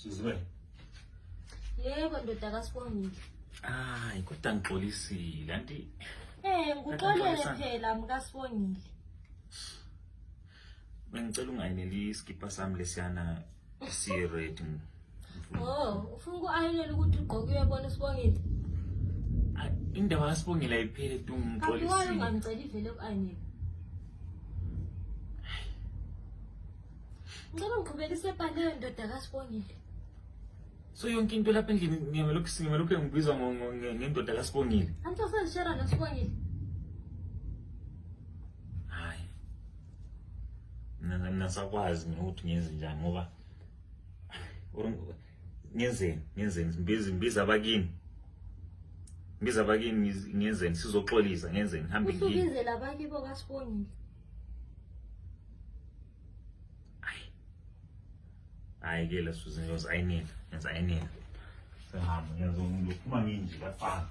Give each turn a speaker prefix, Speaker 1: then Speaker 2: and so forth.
Speaker 1: Sizwe.
Speaker 2: Yebo ndoda kaSibongile.
Speaker 1: Hayi kodwa ngixolisile anti
Speaker 2: Ngikuxolele phela mkaSibongile.
Speaker 1: Bengicela ungayineli iskipa sami lesiyana siye ready.
Speaker 2: Oh, ufuna uku-ayinela ukuthi ugqoke uyabona uSibongile?
Speaker 1: Indaba kaSibongile ayiphele tu ngixolisile.
Speaker 2: Kanti ungangicela ivele ku-ayinela. Ngicela ngiqhubekise ebhaleni ndoda kaSibongile.
Speaker 1: So yonke into lapha endlini ngimelokhu ngibizwa ngendoda kaSibongile.
Speaker 2: Anti usazishera noSibongile?
Speaker 1: Hayi. Mina sakwazi mina ukuthi ngenze njani ngoba ngenzeni mbiza abakini. Mbiza abakini ngenzeni sizoxolisa ngenzeni ngihambe ngini.
Speaker 2: Usubize labakibo kaSibongile.
Speaker 1: Hayi ke la Susan yenza ayinela. Sehamba ngiyazophuma nginje bafana.